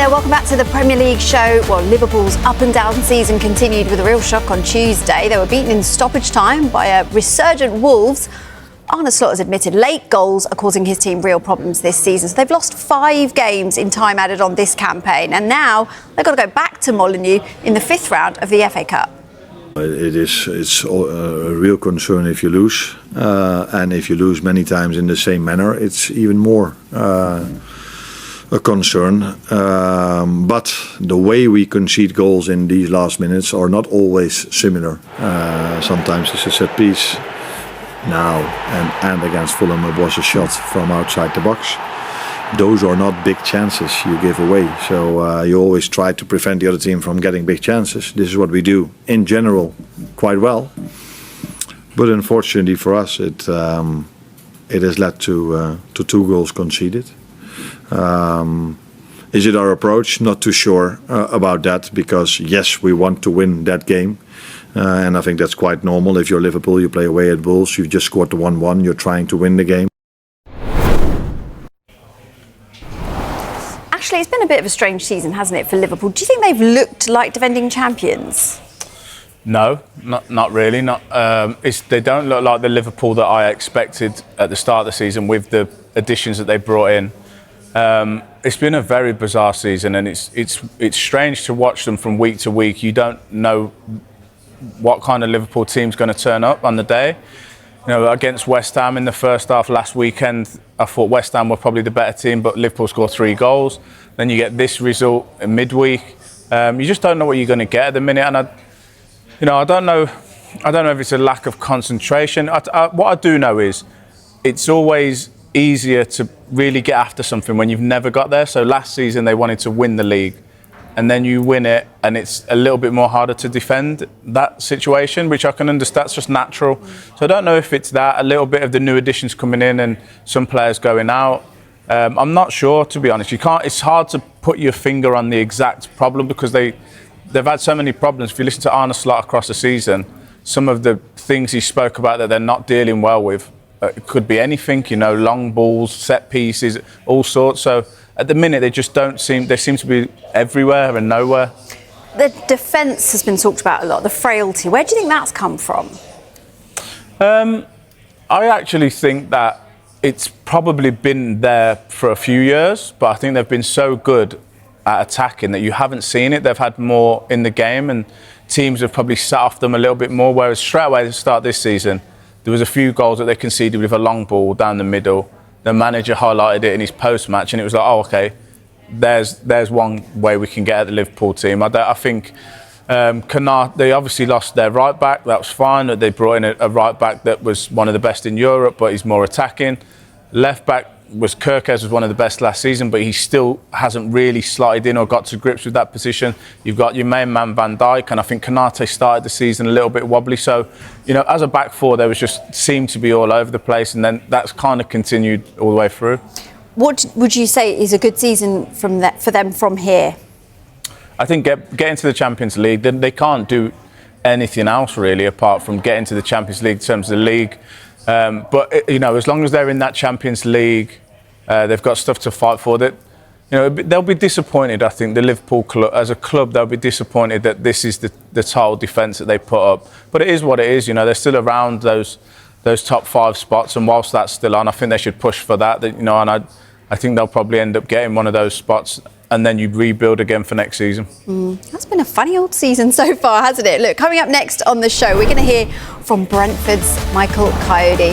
there, welcome back to the Premier League show. Well, Liverpool's up and down season continued with a real shock on Tuesday. They were beaten in stoppage time by a resurgent Wolves. Arne Slot has admitted late goals are causing his team real problems this season. So they've lost 5 games in time added on this campaign. And now they've got to go back to Molineux in the 5th round of the FA Cup. It's a real concern if you lose. And if you lose many times in the same manner, it's even more a concern. But the way we concede goals in these last minutes are not always similar. Sometimes it's a set piece. Now and against Fulham it was a shot from outside the box. Those are not big chances you give away. So you always try to prevent the other team from getting big chances. This is what we do in general quite well. But unfortunately for us, it has led to 2 goals conceded. Is it our approach? Not too sure about that, because yes, we want to win that game. And I think that's quite normal. If you're Liverpool, you play away at Wolves, you've just scored the 1-1, you're trying to win the game. Actually, it's been a bit of a strange season, hasn't it, for Liverpool? Do you think they've looked like defending champions? No, not really. They don't look like the Liverpool that I expected at the start of the season with the additions that they brought in. It's been a very bizarre season, and it's strange to watch them from week to week. You don't know what kind of Liverpool team's going to turn up on the day. You know, against West Ham in the first half last weekend, I thought West Ham were probably the better team, but Liverpool scored 3 goals. Then you get this result in midweek. You just don't know what you're going to get at the minute, and I don't know if it's a lack of concentration. What I do know is it's always easier to really get after something when you've never got there. So last season they wanted to win the league, and then you win it and it's a little bit more harder to defend that situation, which I can understand. That's just natural. So I don't know if it's that, a little bit of the new additions coming in and some players going out. I'm not sure, to be honest. It's hard to put your finger on the exact problem, because they've had so many problems. If you listen to Arne Slot across the season, some of the things he spoke about that they're not dealing well with, it could be anything, long balls, set pieces, all sorts. So at the minute, they seem to be everywhere and nowhere. The defence has been talked about a lot, the frailty. Where do you think that's come from? I actually think that it's probably been there for a few years, but I think they've been so good at attacking that you haven't seen it. They've had more in the game, and teams have probably sat off them a little bit more, whereas straight away at the start of this season, there was a few goals that they conceded with a long ball down the middle. The manager highlighted it in his post-match, and it was like, oh, okay, there's one way we can get at the Liverpool team. I think Coyote, they obviously lost their right back. That was fine. They brought in a right back that was one of the best in Europe, but he's more attacking. Left back was one of the best last season, but he still hasn't really slotted in or got to grips with that position. You've got your main man Van Dijk, and I think Coyote started the season a little bit wobbly. So, as a back four, there was just seemed to be all over the place, and then that's kind of continued all the way through. What would you say is a good season for them from here? I think getting to the Champions League, they can't do anything else really apart from getting to the Champions League in terms of the league. But as long as they're in that Champions League, they've got stuff to fight for. That they'll be disappointed. I think the Liverpool club, as a club, they'll be disappointed that this is the title defence that they put up. But it is what it is. They're still around those top 5 spots, and whilst that's still on, I think they should push for that. And I think they'll probably end up getting one of those spots, and then you rebuild again for next season. That's been a funny old season so far, hasn't it? Look, coming up next on the show, we're going to hear from Brentford's Michael Coyote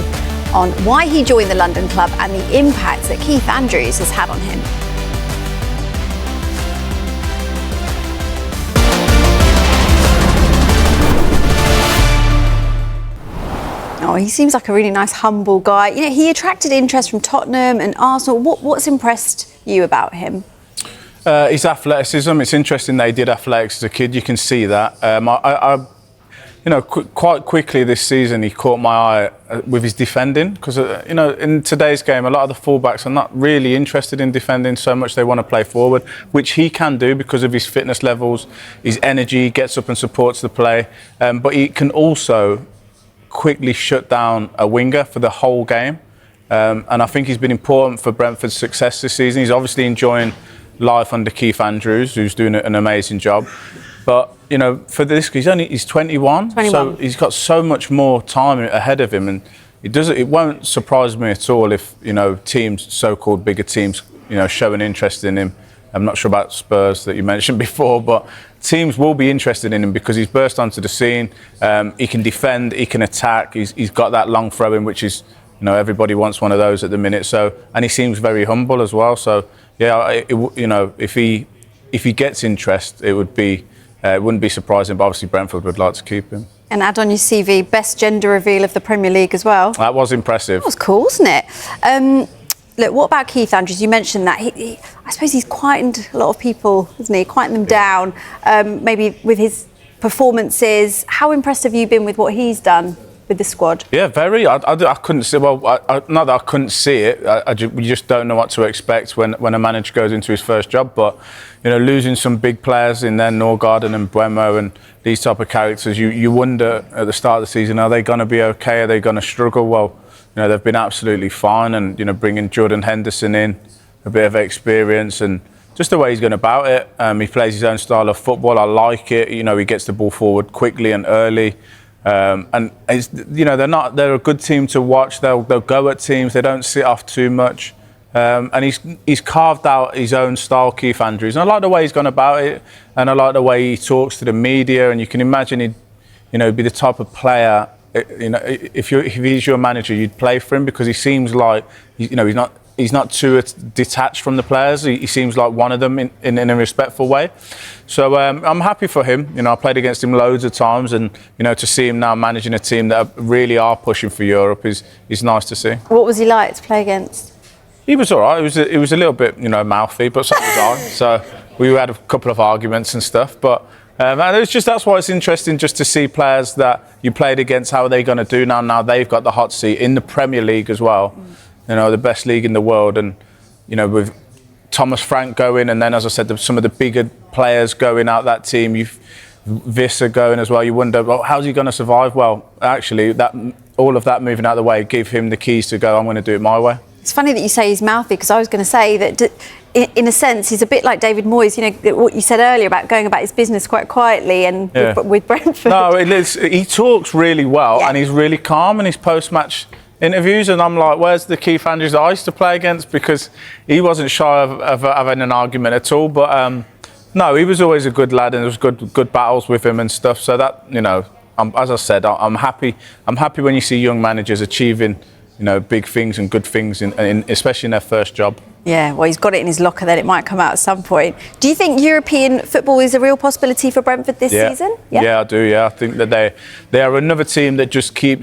on why he joined the London club and the impact that Keith Andrews has had on him. Oh, he seems like a really nice, humble guy. He attracted interest from Tottenham and Arsenal. What's impressed you about him? His athleticism. It's interesting that he did athletics as a kid. You can see that. Quite quickly this season, he caught my eye with his defending, because in today's game, a lot of the fullbacks are not really interested in defending so much. They want to play forward, which he can do because of his fitness levels, his energy, gets up and supports the play. But he can also quickly shut down a winger for the whole game. And I think he's been important for Brentford's success this season. He's obviously enjoying life under Keith Andrews, who's doing an amazing job. But for this, he's 21, so he's got so much more time ahead of him, and it won't surprise me at all if teams, so-called bigger teams, show an interest in him. I'm not sure about Spurs that you mentioned before, but teams will be interested in him because he's burst onto the scene. He can defend, he can attack. He's got that long throw-in, which is, everybody wants one of those at the minute. So, and he seems very humble as well. So, yeah, if he gets interest, it wouldn't be surprising. But obviously, Brentford would like to keep him. And add on your CV, best gender reveal of the Premier League as well. That was impressive. That was cool, wasn't it? Look, what about Keith Andrews? You mentioned that. I suppose he's quietened a lot of people, hasn't he? Quietened them down, maybe with his performances. How impressed have you been with what he's done with the squad? Yeah, very. I couldn't see. Well, not that I couldn't see it. We just don't know what to expect when a manager goes into his first job. But losing some big players in there, Norgard and Buemo and these type of characters, you wonder at the start of the season, are they going to be okay? Are they going to struggle? Well, they've been absolutely fine, and bringing Jordan Henderson in, a bit of experience, and just the way he's going about it. He plays his own style of football. I like it. He gets the ball forward quickly and early, and they're a good team to watch. They'll go at teams. They don't sit off too much, and he's carved out his own style, Keith Andrews. And I like the way he's gone about it, and I like the way he talks to the media. And you can imagine he'd be the type of player. If he's your manager, you'd play for him because he seems like he's not too detached from the players. He seems like one of them in a respectful way. So I'm happy for him. I played against him loads of times, and to see him now managing a team that really are pushing for Europe is nice to see. What was he like to play against? He was all right. It was a little bit mouthy, but so was I. So we had a couple of arguments and stuff, but. And that's why it's interesting just to see players that you played against, how are they going to do now? Now they've got the hot seat in the Premier League as well, the best league in the world. And, with Thomas Frank going, and then, as I said, some of the bigger players going out that team, you've Visser going as well, you wonder, well, how's he going to survive? Well, actually, all of that moving out of the way give him the keys to go, I'm going to do it my way. It's funny that you say he's mouthy, because I was going to say that in a sense he's a bit like David Moyes, what you said earlier about going about his business quite quietly and with Brentford. No, he talks really well, and he's really calm in his post-match interviews, and I'm like, where's the Keith Andrews that I used to play against? Because he wasn't shy of having an argument at all, but no, he was always a good lad, and there was good battles with him and stuff, so that, as I said, I'm happy when you see young managers achieving big things and good things, especially in their first job. Yeah, well, he's got it in his locker, then it might come out at some point. Do you think European football is a real possibility for Brentford this season? Yeah, I do, yeah. I think that they are another team that just keeps